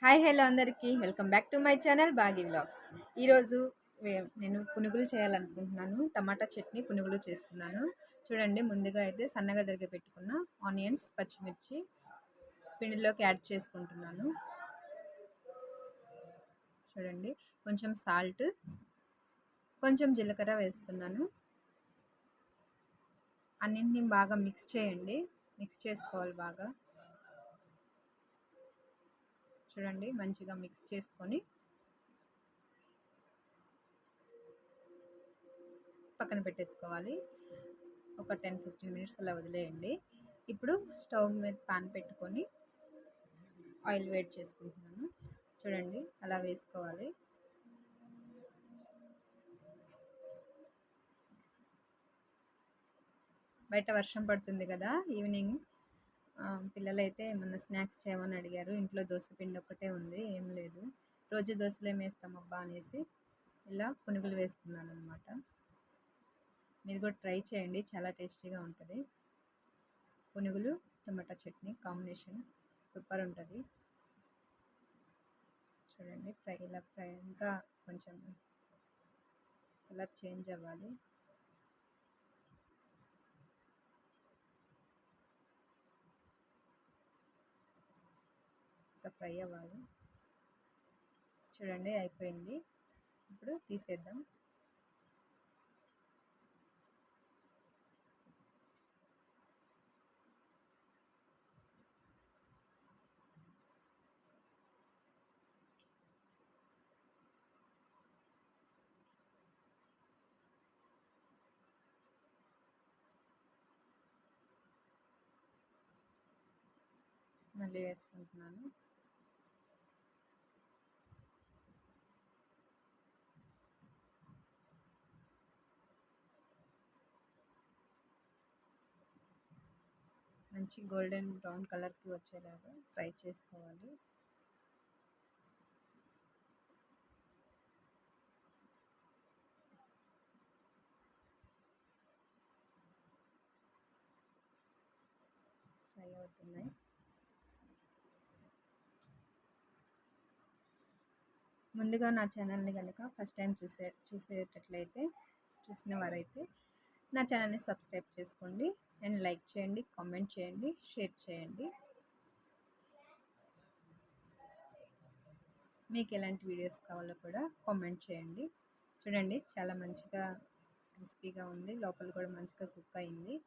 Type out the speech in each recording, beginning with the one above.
Hi hello అందరికీ welcome back to my channel Bagi vlogs. ఈరోజు నేను పునుగులు చేయాలనుకుంటున్నాను. టమాటా చట్నీ పునుగులు చేస్తున్నాను. చూడండి, ముందుగా అయితే సన్నగా తరిగి పెట్టుకున్న ఆనియన్స్, పచ్చిమిర్చి పిండిలోకి యాడ్ చేసుకుంటున్నాను. చూడండి, కొంచెం సాల్ట్, కొంచెం జీలకర్ర వేస్తున్నాను. అన్నింటినీ బాగా మిక్స్ చేయండి. మిక్స్ చేసుకోవాలి బాగా. చూడండి, మంచిగా మిక్స్ చేసుకొని పక్కన పెట్టేసుకోవాలి. ఒక 10-15 మినిట్స్ అలా వదిలేయండి. ఇప్పుడు స్టవ్ మీద పాన్ పెట్టుకొని ఆయిల్ వేడి చేసుకుంటున్నాను. చూడండి, అలా వేసుకోవాలి. బయట వర్షం పడుతుంది కదా, ఈవినింగ్ పిల్లలైతే ఏమన్నా స్నాక్స్ చేయమని అడిగారు. ఇంట్లో దోశపిండి ఒక్కటే ఉంది, ఏం లేదు. రోజు దోశలు ఏం వేస్తామబ్బా అనేసి ఇలా పునుగులు వేస్తున్నాను అనమాట. మీరు కూడా ట్రై చేయండి, చాలా టేస్టీగా ఉంటుంది. పునుగులు టమాటా చట్నీ కాంబినేషన్ సూపర్ ఉంటుంది. చూడండి, ఫ్రై ఇంకా కొంచెం కలర్ చేంజ్ అవ్వాలి. ఇంకా ఫ్రై అవ్వాలి. చూడండి, అయిపోయింది. ఇప్పుడు తీసేద్దాం. మళ్ళీ వేసుకుంటున్నాను. మంచి గోల్డెన్ బ్రౌన్ కలర్కి వచ్చేలాగా ఫ్రై చేసుకోవాలి. ఫ్రై అవుతున్నాయి. ముందుగా నా ఛానల్ని కనుక ఫస్ట్ టైం చూసేటట్లయితే చూసిన వారైతే నా ఛానల్ని సబ్స్క్రైబ్ చేసుకోండి అండ్ లైక్ చేయండి, కామెంట్ చేయండి, షేర్ చేయండి. మీకు ఎలాంటి వీడియోస్ కావాలో కూడా కామెంట్ చేయండి. చూడండి, చాలా మంచిగా క్రిస్పీగా ఉంది, లోపల కూడా మంచిగా కుక్ అయింది.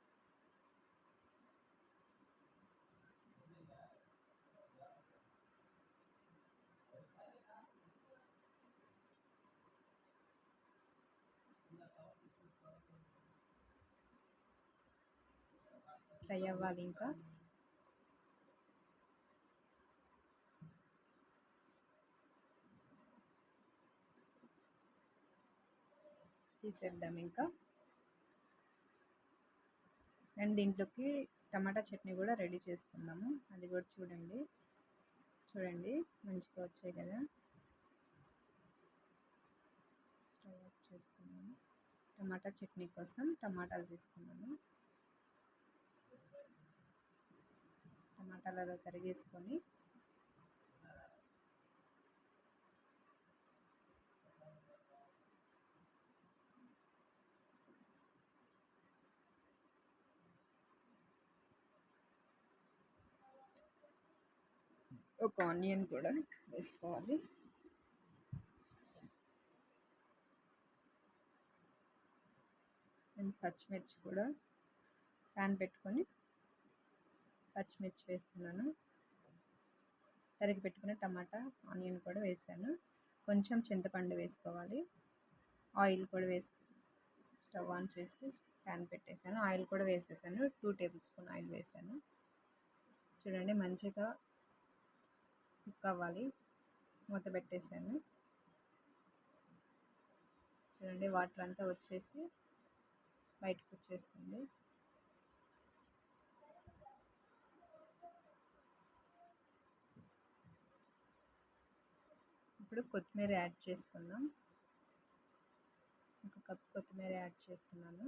ఫ్రై అవ్వాలి. ఇంకా తీసేద్దాం ఇంకా. అండ్ దీంట్లోకి టమాటా చట్నీ కూడా రెడీ చేసుకుందాము. అది కూడా చూడండి మంచిగా వచ్చాయి కదా. స్టవ్ ఆఫ్ చేసుకున్నాను. టమాటా చట్నీ కోసం టమాటాలు తీసుకున్నాను. టమాటాలు అలా తరిగేసుకొని ఒక ఆనియన్ కూడా వేసుకోవాలి. అండ్ పచ్చిమిర్చి కూడా ప్యాన్ పెట్టుకొని పచ్చిమిర్చి వేస్తున్నాను. తరిగి పెట్టుకున్న టమాటా, ఆనియన్ కూడా వేసాను. కొంచెం చింతపండు వేసుకోవాలి. ఆయిల్ కూడా స్టవ్ ఆన్ చేసి ప్యాన్ పెట్టేశాను. ఆయిల్ కూడా వేసేసాను. 2 టేబుల్ స్పూన్ ఆయిల్ వేసాను. చూడండి, మంచిగా కుక్ అవ్వాలి. మూత పెట్టేశాను. చూడండి, వాటర్ అంతా వచ్చేసి బయటకు వచ్చేస్తుంది. ఇప్పుడు కొత్తిమీర యాడ్ చేసుకుందాం. ఒక కప్ కొత్తిమీర యాడ్ చేస్తున్నాను.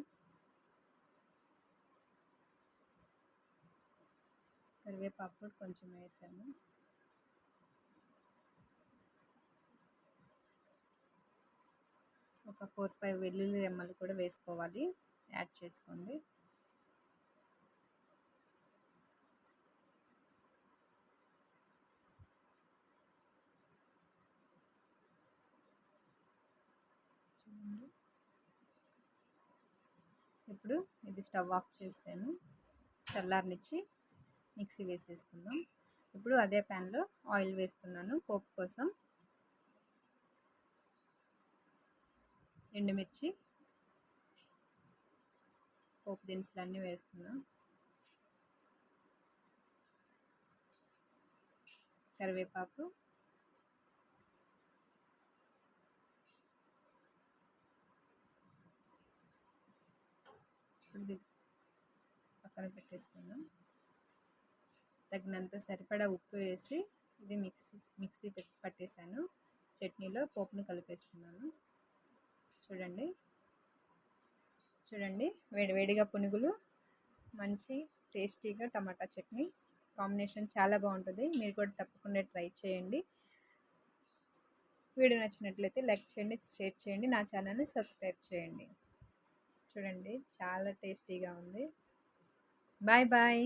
కరివేపాకు కొంచెం వేసాను. ఒక 4-5 వెల్లుల్లి రెమ్మలు కూడా వేసుకోవాలి, యాడ్ చేసుకోండి. ఇప్పుడు ఇది స్టవ్ ఆఫ్ చేసాను, చల్లారనిచ్చి మిక్సీ వేసేసుకుందాం. ఇప్పుడు అదే ప్యాన్లో ఆయిల్ వేస్తున్నాను పోపు కోసం. ఎండుమిర్చి, పోపు దినుసులు అన్నీ వేస్తున్నాం. కరివేపాకు, ఇది పక్కన పెట్టేసుకుందాం. తగినంత సరిపడా ఉప్పు వేసి ఇది మిక్సీ పట్టేసాను. చట్నీలో పోపును కలిపేస్తున్నాను. చూడండి వేడివేడిగా పునుగులు, మంచి టేస్టీగా టమాటా చట్నీ కాంబినేషన్ చాలా బాగుంటుంది. మీరు కూడా తప్పకుండా ట్రై చేయండి. వీడియో నచ్చినట్లయితే లైక్ చేయండి, షేర్ చేయండి, నా ఛానల్ని సబ్స్క్రైబ్ చేయండి. చూడండి చాలా టేస్టీగా ఉంది. Bye bye.